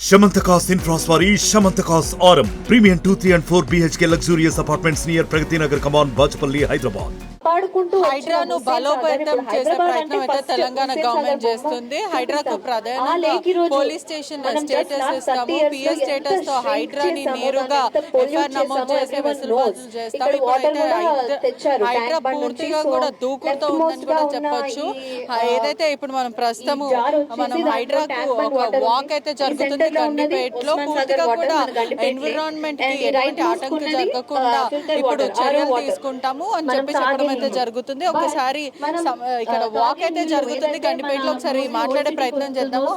Shamantakas Infraswari, Shamantakas Aurum. Premium 2, 3 and 4 BHK luxurious apartments near Pragati Nagar, Kaman, Bachapalli, Hyderabad. హైడ్రాను బలోపేతం చేసే ప్రయత్నం అయితే Telangana government చేస్తుంది. హైడ్రాకు ప్రధానంగా పోలీస్ స్టేషన్ స్టేటస్ ఇస్తాము. పిఎస్ స్టేటస్ తో హైడ్రాని నేరుగా ఎఫ్ఐఆర్ నమోదు చేసే వెసులుబాటులు చేస్తాము. ఇప్పుడైతే హైడ్రా పూర్తిగా కూడా దూకుడుతో ఉందని కూడా చెప్పొచ్చు. ఏదైతే ఇప్పుడు మనం ప్రస్తుతము మనం హైడ్రాకు ఒక వాక్ అయితే జరుగుతుంది గండిపేటలో. పూర్తిగా కూడా ఎన్విరాన్మెంట్ కి ఎటువంటి ఆటంకం జరగకుండా ఇప్పుడు చర్యలు తీసుకుంటాము అని చెప్పి చెప్పడం అయితే జరుగుతుంది. ఒకసారి ఇక్కడ వాక్ అయితే జరుగుతుంది గండిపేటలో. ఒకసారి మాట్లాడే ప్రయత్నం చేద్దాము.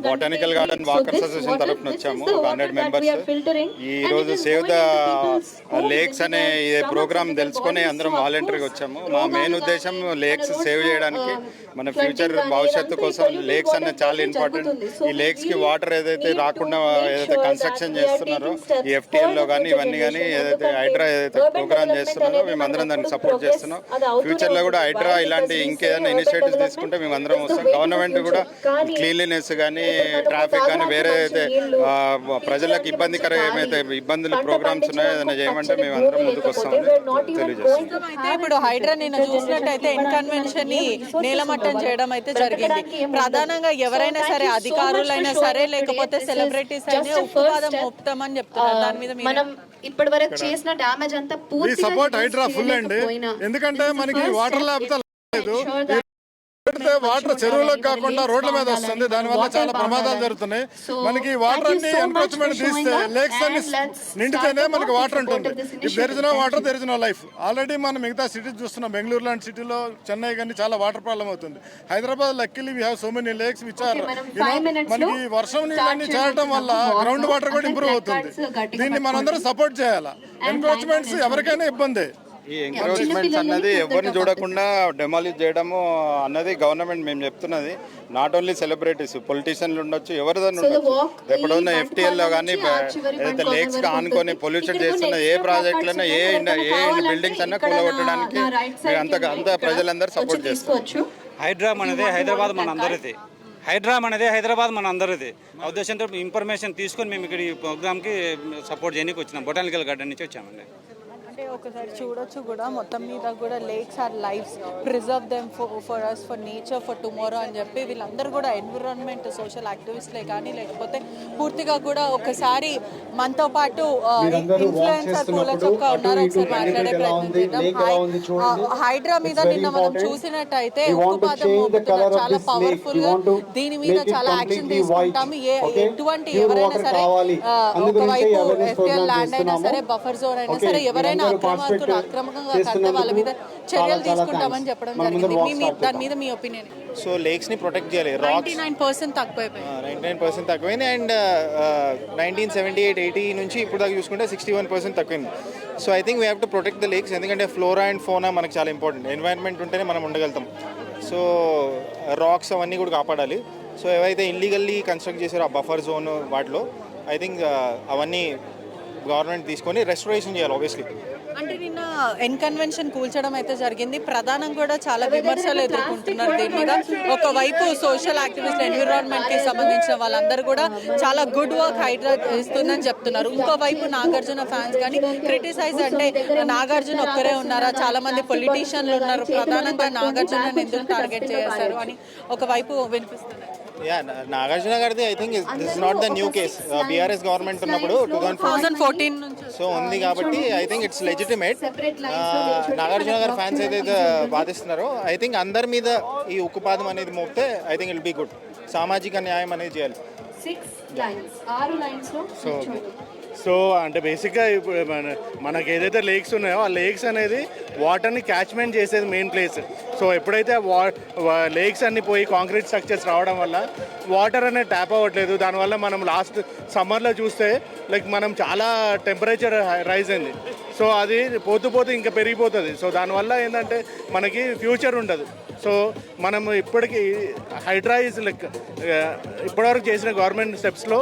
బొటానికల్ గార్డెన్ వాకర్స్ అసోసియేషన్ తరఫున వచ్చాము. 100 మెంబర్స్ ఈ రోజు సేవ్ ద లేక్స్ అనే ప్రోగ్రామ్ తెలుసుకొని అందరం వాలంటీర్గా వచ్చాము. మా మెయిన్ ఉద్దేశం లేక్స్ సేవ్ చేయడానికి, మన ఫ్యూచర్ భవిష్యత్తు కోసం లేక్స్ అనేది చాలా ఇంపార్టెంట్. ఈ లేక్స్ కి వాటర్ ఏదైతే రాకుండా ఏదైతే కన్స్ట్రక్షన్ చేస్తున్నారో ఈ FTL లో కానీ ఇవన్నీ కానీ ఏదైతే హైడ్రా ఏదైతే ప్రోగ్రామ్ చేస్తున్నారో మేమందరం దానికి సపోర్ట్ చేస్తున్నాం. ఫ్యూచర్ లో కూడా హైడ్రా ఇలాంటి ఇంకేదైనా ఇనిషియేటివ్స్ తీసుకుంటే మేమందరం వస్తాం. గవర్నమెంట్ కూడా క్లీన్లీనెస్ కానీ ట్రాఫిక్ కానీ వేరే అయితే ప్రజలకు ఇబ్బందికర ఏమైతే ఇబ్బందులు ప్రోగ్రామ్స్ ఉన్నాయో ఏదైనా చేయమంటే మేమందరం ముందుకు వస్తామని తెలియజేస్తాం. ఇప్పుడు హైడ్రా నిన్న చూసినట్టయితే ఇన్కన్వెన్షన్ ని నేలమట్టం చేయడం అయితే జరిగింది. ప్రధానంగా ఎవరైనా సరే, అధికారులైనా సరే లేకపోతే సెలబ్రిటీస్ అయినా ఉక్కుపాదం మోపుతామని చెప్తున్నారు. దాని మీద మనం ఇప్పటి వరకు చేసిన డ్యామేజ్ అంతా పూర్తిగా సపోర్ట్ హైడ్రా ఫుల్ అండి. ఎందుకంటే మనకి వాటర్ లేకపోతే వాటర్ చెరువులకు కాకుండా రోడ్ల మీద వస్తుంది. దాని వల్ల చాలా ప్రమాదాలు జరుగుతున్నాయి. మనకి వాటర్ అన్ని ఎన్క్రోచ్మెంట్ తీస్తే లేక్స్ అన్ని నిండితేనే మనకి వాటర్ ఉంటుంది. If there is no water there is no life. Already మనం మిగతా సిటీస్ చూస్తున్నాం. బెంగళూరు లాంటి సిటీలో, చెన్నై కానీ చాలా వాటర్ ప్రాబ్లం అవుతుంది. Hyderabad luckily we have so many lakes which are మనకి వర్షం నీళ్ళన్నీ చేరడం వల్ల గ్రౌండ్ వాటర్ కూడా ఇంప్రూవ్ అవుతుంది. దీన్ని మనందరం సపోర్ట్ చేయాలి. ఎన్క్రోచ్మెంట్స్ ఎవరికైనా ఇబ్బంది. ఈ ఎంక్రోచ్మెంట్స్ అన్నది ఎవరిని చూడకుండా డెమాలిష్ చేయడము అన్నది గవర్నమెంట్ మేము చెప్తున్నది. నాట్ ఓన్లీ సెలబ్రిటీస్, పొలిటీషియన్లు ఉండొచ్చు, ఎవరిదైనా ఉండొచ్చు. ఎప్పుడన్నా FTL లో కానీ ఏదైతే లేక్స్ ఆనుకొని పొల్యూషన్ చేస్తున్న ఏ ప్రాజెక్టులైనా ఏ బిల్డింగ్స్ అన్నా కూలగొట్టడానికి అంత ప్రజలందరూ సపోర్ట్ చేస్తారు. హైడ్రా మనదే, హైదరాబాద్ మన అందరిది. హైడ్రా మనదే, హైదరాబాద్ మన అందరిది. ఆ ఉద్దేశంతో ఇన్ఫర్మేషన్ తీసుకొని మేము ఇక్కడ ఈ ప్రోగ్రామ్కి సపోర్ట్ చేయడానికి వచ్చినాం. బొటానికల్ గార్డెన్ నుంచి వచ్చామండి. అంటే ఒకసారి చూడొచ్చు కూడా మొత్తం మీద కూడా lakes are lifes, preserve them for us, for nature, for tomorrow అని చెప్పి వీళ్ళందరూ కూడా ఎన్విరాన్మెంట్ సోషల్ యాక్టివిస్ట్లే కానీ లేకపోతే పూర్తిగా కూడా ఒకసారి మనతో పాటు ఇన్ఫ్లుయెన్సర్ పూల చొక్క ఉన్నారు. ఒకసారి మాట్లాడే ప్రయత్నం చేద్దాం. హైడ్రా మీద నిన్న మనం చూసినట్టయితే ఉక్కుపాదం మోపుతున్నారు. చాలా పవర్ఫుల్ గా దీని మీద చాలా యాక్షన్ తీసుకుంటాము. ఎటువంటి ఎవరైనా సరే, ఒకవైపు FTL ల్యాండ్ అయినా సరే, బఫర్ జోన్ అయినా సరే, ఎవరైనా అక్రమార్కులు అక్రమంగా కడితే వాళ్ళ మీద చర్యలు తీసుకుంటామం చెప్పడం జరిగింది. దాని మీద మీ ఒపీనియన్? సో లేక్స్ ని ప్రొటెక్ట్ చేయాలి. 99% తక్కువైపోయింది. 99% తక్కువైంది. అండ్ 1978-80 నుంచి ఇప్పుడు దాకా చూసుకుంటే 61% తక్కువైంది. So I think we have to protect the lakes. ఎందుకంటే ఫ్లోరా అండ్ ఫోనా మనకు చాలా ఇంపార్టెంట్. ఎన్వైరన్మెంట్ ఉంటేనే మనం ఉండగలుగుతాం. సో రాక్స్ అవన్నీ కూడా కాపాడాలి. సో ఏవైతే ఇల్లీగల్లీ కన్స్ట్రక్ట్ చేశారో ఆ బఫర్ జోన్ వాటిలో ఐ థింక్ అవన్నీ గవర్నమెంట్ తీసుకొని రెస్టోరేషన్ చేయాలి. ఆబ్వియస్లీ అంటే నిన్న ఎన్కన్వెన్షన్ కూల్చడం అయితే జరిగింది. ప్రధానం కూడా చాలా విమర్శలు ఎదుర్కొంటున్నారు దీని మీద. ఒకవైపు సోషల్ యాక్టివిస్ట్, ఎన్విరాన్మెంట్ కి సంబంధించిన వాళ్ళందరూ కూడా చాలా గుడ్ వర్క్ హైడ్రా ఇస్తుందని చెప్తున్నారు. ఇంకోవైపు నాగార్జున ఫ్యాన్స్ కానీ క్రిటిసైజ్, అంటే నాగార్జున ఒక్కరే ఉన్నారా, చాలా మంది పొలిటీషియన్లు ఉన్నారు, ప్రధానంగా నాగార్జున ఎందుకు టార్గెట్ చేశారు అని ఒకవైపు వినిపిస్తున్నారు. నాగార్జున గారిది I think this is not the new case. BRS government ఉన్నప్పుడు 2014 నుంచి సో ఉంది కాబట్టి I think it's legitimate. Nagarjuna గారి ఫ్యాన్స్ ఏదైతే బాధిస్తున్నారో ఐ థింక్ అందరి మీద ఈ ఉక్కుపాదం అనేది మోపితే I think it be good. సామాజిక న్యాయం అనేది చేయాలి. సో అంటే బేసిక్గా ఇప్పుడు మనకి ఏదైతే లేక్స్ ఉన్నాయో ఆ లేక్స్ అనేది వాటర్ని క్యాచ్మెంట్ చేసేది మెయిన్ ప్లేస్. సో ఎప్పుడైతే లేక్స్ అన్ని పోయి కాంక్రీట్ స్ట్రక్చర్స్ రావడం వల్ల వాటర్ అనేది ట్యాప్ అవ్వట్లేదు. దానివల్ల మనం లాస్ట్ సమ్మర్లో చూస్తే లైక్ మనం చాలా టెంపరేచర్ రైజ్ అయింది. సో అది పోతూ పోతూ ఇంకా పెరిగిపోతుంది. సో దానివల్ల ఏంటంటే మనకి ఫ్యూచర్ ఉండదు. సో మనం ఇప్పటికీ హైడ్రా ఈజ్ లైక్ ఇప్పటివరకు చేసిన గవర్నమెంట్ స్టెప్స్లో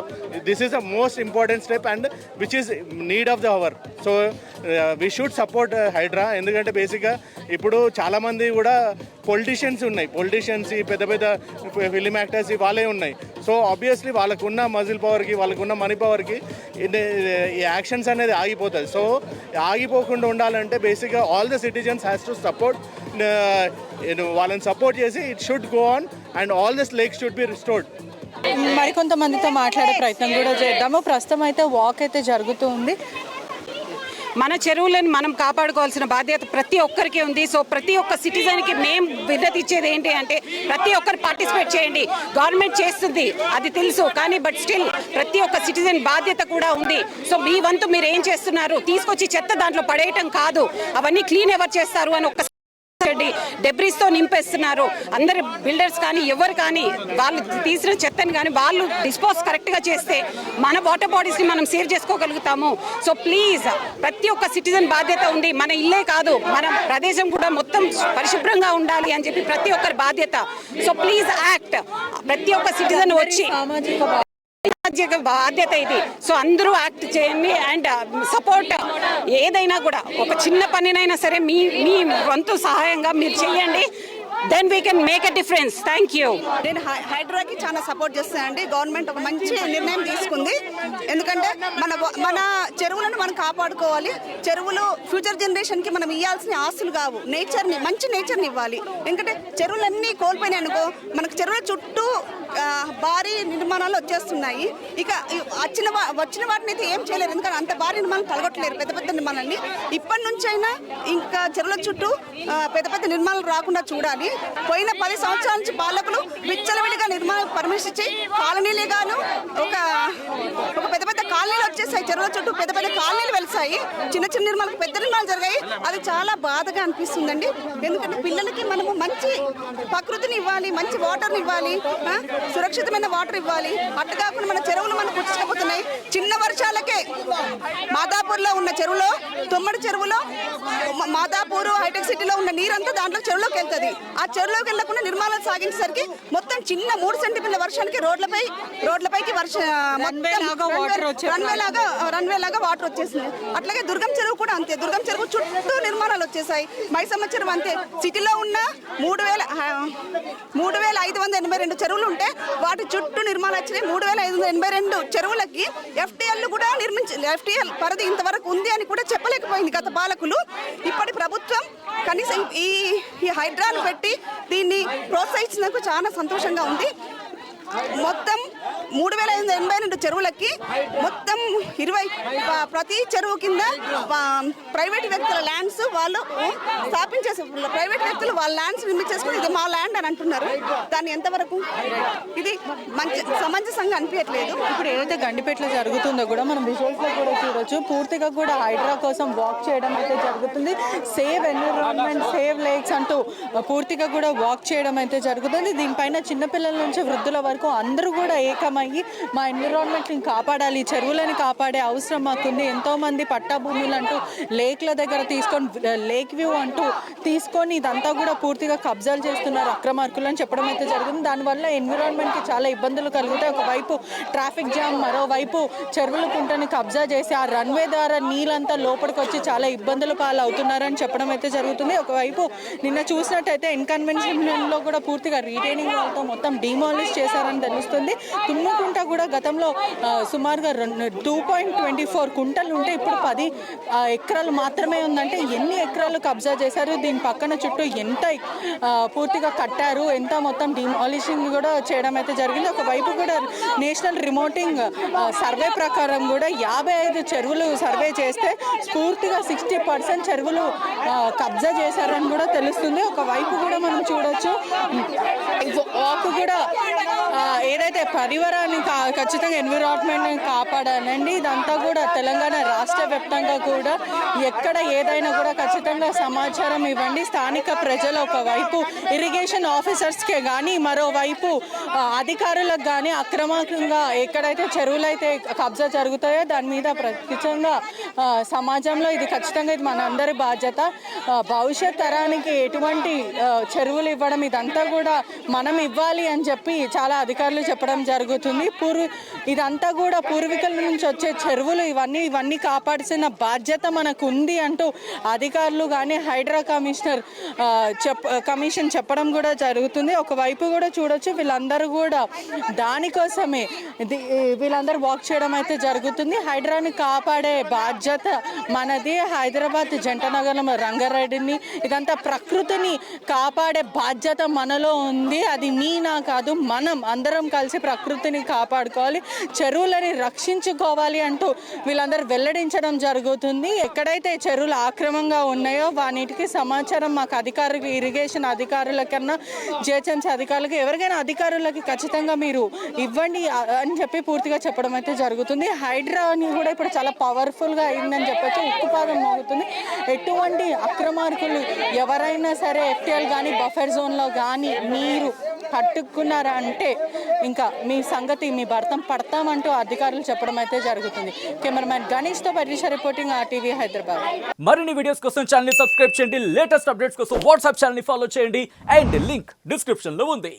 this is the most important step and which is need of the hour. So we should support Hydraa. ఎందుకంటే బేసిక్గా ఇప్పుడు చాలామంది కూడా పొలిటీషియన్స్ ఉన్నాయి, పొలిటీషియన్స్ పెద్ద పెద్ద ఫిలిం యాక్టర్స్ వాళ్ళే ఉన్నాయి. సో ఆబ్వియస్లీ వాళ్ళకున్న మజిల్ పవర్కి, వాళ్ళకున్న మనీ పవర్కి ఈ యాక్షన్స్ అనేది ఆగిపోతుంది. సో ఆగిపోకుండా ఉండాలంటే బేసిక్గా all the citizens has to support, వాళ్ళని సపోర్ట్ చేసి it should go on and all this lakes should be restored. మరికొంతమందితో మాట్లాడే ప్రయత్నం కూడా చేద్దాము. ప్రస్తుతం అయితే వాక్ అయితే జరుగుతుంది. మన చెరువులను మనం కాపాడుకోవాల్సిన బాధ్యత ప్రతి ఒక్కరికి ఉంది. సో ప్రతి ఒక్క సిటిజన్కి మేము విన్నతి ఇచ్చేది ఏంటి అంటే ప్రతి ఒక్కరు పార్టిసిపేట్ చేయండి. గవర్నమెంట్ చేస్తుంది అది తెలుసు, కానీ బట్ స్టిల్ ప్రతి ఒక్క సిటిజన్ బాధ్యత కూడా ఉంది. సో మీ వంతు మీరు ఏం చేస్తున్నారు? తీసుకొచ్చి చెత్త దాంట్లో పడేయటం కాదు, అవన్నీ క్లీన్ ఎవరు చేస్తారు అని ఒక్క డెబ్రిస్ తో నింపేస్తున్నారు. అందరు బిల్డర్స్ కానీ ఎవరు కానీ వాళ్ళు తీసిన చెత్తని కానీ వాళ్ళు డిస్పోజ్ కరెక్ట్ గా చేస్తే మన వాటర్ బాడీస్ ని మనం సేవ్ చేసుకోగలుగుతాము. సో ప్లీజ్ ప్రతి ఒక్క సిటిజన్ బాధ్యత ఉంది. మన ఇల్లే కాదు, మన ప్రదేశం కూడా మొత్తం పరిశుభ్రంగా ఉండాలి అని చెప్పి ప్రతి ఒక్కరి బాధ్యత. So please act. ప్రతి ఒక్క సిటిజన్ వచ్చి బాధ్యత ఇది. సో అందరూ యాక్ట్ చేయండి అండ్ సపోర్ట్. ఏదైనా కూడా ఒక చిన్న పనినైనా సరే మీ వంతు సహాయంగా మీరు చేయండి. Then we can make a difference. Thank you. నేను హైడ్రాకి చాలా సపోర్ట్ చేస్తానండి. గవర్నమెంట్ ఒక మంచి నిర్ణయం తీసుకుంది. ఎందుకంటే మన చెరువులను మనం కాపాడుకోవాలి. చెరువులు ఫ్యూచర్ జనరేషన్కి మనం ఇవ్వాల్సిన ఆస్తులు కావు, నేచర్ని, మంచి నేచర్ని ఇవ్వాలి. ఎందుకంటే చెరువులన్నీ కోల్పోయినాయి అనుకో, మనకు చెరువుల చుట్టూ భారీ నిర్మాణాలు వచ్చేస్తున్నాయి. ఇక వచ్చిన వాటిని అయితే ఏం చేయలేరు, ఎందుకంటే అంత భారీ నిర్మాణాలు కలగట్లేరు, పెద్ద పెద్ద నిర్మాణాలని. ఇప్పటి నుంచి అయినా ఇంకా చెరువుల చుట్టూ పెద్ద పెద్ద నిర్మాణాలు రాకుండా చూడాలి. పోయిన 10 సంవత్సరాల నుంచి పాలకులు విచ్చలవిడిగా నిర్మాణాలు పర్మిషన్ ఇచ్చి కాలనీలే గాను ఒక పెద్ద పెద్ద కాలనీలు వచ్చేసాయి. చెరువుల చుట్టూ పెద్ద పెద్ద కాలనీలు వెలిసాయి. చిన్న చిన్న నిర్మాణాలు, పెద్ద నిర్మాణాలు జరిగాయి. అది చాలా బాధగా అనిపిస్తుందండి. ఎందుకంటే పిల్లలకి మనము మంచి ప్రకృతిని ఇవ్వాలి, మంచి వాటర్ని ఇవ్వాలి, సురక్షితమైన వాటర్ ఇవ్వాలి. అట్లా కాకుండా మన చెరువులు మనకు పుచ్చుకపోతున్నాయి. చిన్న వర్షాలకే మాదాపూర్లో ఉన్న చెరువులో, తొమ్మడి చెరువులో, మాదాపూర్ హైటెక్ సిటీలో ఉన్న నీరంతా దాంట్లో చెరువులోకి వెళ్తుంది. ఆ చెరువులోకి వెళ్ళకుండా నిర్మాణాలు సాగించేసరికి మొత్తం చిన్న 3 సెంటీమీటర్ల వర్షానికి రోడ్లపైకి రన్వే లాగా వాటర్ వచ్చేసింది. అట్లాగే దుర్గం చెరువు కూడా అంతే. దుర్గం చెరువు చుట్టూ నిర్మాణాలు వచ్చేసాయి. మైసమ్మ చెరువు అంతే. సిటీలో ఉన్న 3,582 చెరువులు ఉంటే వాటి చుట్టూ నిర్మాణాలు వచ్చినాయి. 3,582 చెరువులకి FTL కూడా FTL పరిధి ఇంతవరకు ఉంది అని కూడా చెప్పలేకపోయింది గత పాలకులు. ఇప్పటి ప్రభుత్వం కనీసం ఈ హైడ్రాను పెట్టి దీన్ని ప్రోత్సహించినందుకు చాలా సంతోషంగా ఉంది. మొత్తం 3,582 చెరువులకి మొత్తం 20 ప్రతి చెరువు కింద ప్రైవేట్ వ్యక్తుల ల్యాండ్స్ వాళ్ళు స్థాపించేసి, ప్రైవేట్ వ్యక్తులు వాళ్ళ ల్యాండ్స్ నిర్మించేసుకుని ఇది మా ల్యాండ్ అని అంటున్నారు. దాన్ని ఎంతవరకు ఇది మంచి సమంజసంగా అనిపించట్లేదు. ఇప్పుడు ఏదైతే గండిపేటలో జరుగుతుందో కూడా మనం విజువల్స్లో కూడా చూడొచ్చు. పూర్తిగా కూడా హైడ్రా కోసం వాక్ చేయడం అయితే జరుగుతుంది. సేవ్ ఎన్విరాన్మెంట్, సేవ్ లేక్స్ అంటూ పూర్తిగా కూడా వాక్ చేయడం అయితే జరుగుతుంది. దీనిపైన చిన్నపిల్లల నుంచి వృద్ధుల వరకు అందరూ కూడా ఏకమయ్యి మా ఎన్విరాన్మెంట్ని కాపాడాలి, చెరువులని కాపాడే అవసరం మాకుంది. ఎంతోమంది పట్టా భూములు అంటూ లేక్ల దగ్గర తీసుకొని, లేక్ వ్యూ అంటూ తీసుకొని ఇదంతా కూడా పూర్తిగా కబ్జాలు చేస్తున్నారు అక్రమార్కులు అని చెప్పడం అయితే జరిగింది. దానివల్ల ఎన్విరాన్మెంట్కి చాలా ఇబ్బందులు కలుగుతాయి. ఒకవైపు ట్రాఫిక్ జామ్, మరోవైపు చెరువుల కుంటని కబ్జా చేసి ఆ రన్వే ద్వారా నీళ్ళంతా లోపలికి వచ్చి చాలా ఇబ్బందులు పాలవుతున్నారని చెప్పడం అయితే జరుగుతుంది. ఒకవైపు నిన్న చూసినట్టయితే ఇన్కన్వెన్షన్లో కూడా పూర్తిగా రీటైనింగ్ వాళ్ళతో మొత్తం డిమాలిష్ చేశారని తెలుస్తుంది. తుమ్మకుంట కూడా గతంలో సుమారుగా 2.24 కుంటలు ఉంటే ఇప్పుడు 10 ఎకరాలు మాత్రమే ఉందంటే ఎన్ని ఎకరాలు కబ్జా చేశారు, దీని పక్కన చుట్టూ ఎంత పూర్తిగా కట్టారు, ఎంత మొత్తం డిమాలిషింగ్ కూడా చేయడం అయితే జరిగింది. ఒకవైపు కూడా నేషనల్ రిమోటింగ్ సర్వే ప్రకారం కూడా 55 చెరువులు సర్వే చేస్తే పూర్తిగా 60% చెరువులు కబ్జా చేశారని కూడా తెలుస్తుంది. ఒకవైపు కూడా మనం చూడొచ్చు వాక్ కూడా ఏదైతే పరివారాన్ని ఖచ్చితంగా ఎన్విరాన్మెంట్ని కాపాడాలండి. ఇదంతా కూడా తెలంగాణ రాష్ట్ర వ్యాప్తంగా కూడా ఎక్కడ ఏదైనా కూడా ఖచ్చితంగా సమాచారం ఇవ్వండి. స్థానిక ప్రజలు ఒకవైపు ఇరిగేషన్ ఆఫీసర్స్కే కానీ మరోవైపు అధికారులకు కానీ అక్రమంగా ఎక్కడైతే చెరువులు అయితే కబ్జా జరుగుతాయో దాని మీద ఖచ్చితంగా సమాజంలో ఇది ఖచ్చితంగా ఇది మన అందరి బాధ్యత. భవిష్యత్ తరానికి ఎటువంటి చెరువులు ఇవ్వడం ఇదంతా కూడా మనం ఇవ్వాలి అని చెప్పి చాలా అధికారులు చెప్పడం జరుగుతుంది. ఇదంతా కూడా పూర్వీకుల నుంచి వచ్చే చెరువులు ఇవన్నీ కాపాడాల్సిన బాధ్యత మనకు ఉంది అంటూ అధికారులు కానీ హైడ్రా కమిషన్ చెప్పడం కూడా జరుగుతుంది. ఒకవైపు కూడా చూడొచ్చు వీళ్ళందరూ కూడా దానికోసమే వీళ్ళందరూ వాక్ చేయడం అయితే జరుగుతుంది. హైడ్రాని కాపాడే బాధ్యత మనది. హైదరాబాద్ జంటనగరం రంగారెడ్డిని ఇదంతా ప్రకృతిని కాపాడే బాధ్యత మనలో ఉంది. అది నా కాదు, మనం అందరం కలిసి ప్రకృతిని కాపాడుకోవాలి, చెరువులని రక్షించుకోవాలి అంటూ వీళ్ళందరూ వెల్లడించడం జరుగుతుంది. ఎక్కడైతే చెరువులు ఆక్రమంగా ఉన్నాయో వాటికి సమాచారం మాకు అధికారులు ఇరిగేషన్ అధికారుల కన్నా జిహెచ్ఎంసీ అధికారులకు ఎవరికైనా అధికారులకి ఖచ్చితంగా మీరు ఇవ్వండి అని చెప్పి పూర్తిగా చెప్పడం అయితే జరుగుతుంది. హైడ్రా అని కూడా ఇప్పుడు చాలా పవర్ఫుల్గా అయిందని చెప్పొచ్చు. ఉక్కుపాదం మోగుతుంది. ఎటువంటి అక్రమార్కులు ఎవరైనా సరే ఎఫ్టీఎల్ కానీ బఫర్ జోన్లో కానీ మీరు పట్టుకున్నారా అంటే ఇంకా మీ సంగతి మీ భర్తం పడతామంటూ అధికారులు చెప్పడం అయితే జరుగుతుంది. కెమెరామ్యాన్ గణేష్తో పరిష రిపోర్టింగ్ RTV హైదరాబాద్. మరిన్ని వీడియోస్ కోసం ఛానల్ ని సబ్స్క్రైబ్ చేయండి. లేటెస్ట్ అప్డేట్స్ కోసం వాట్సాప్ ఛానల్ ని ఫాలో చేయండి. అండ్ లింక్ డిస్క్రిప్షన్ లో ఉంది.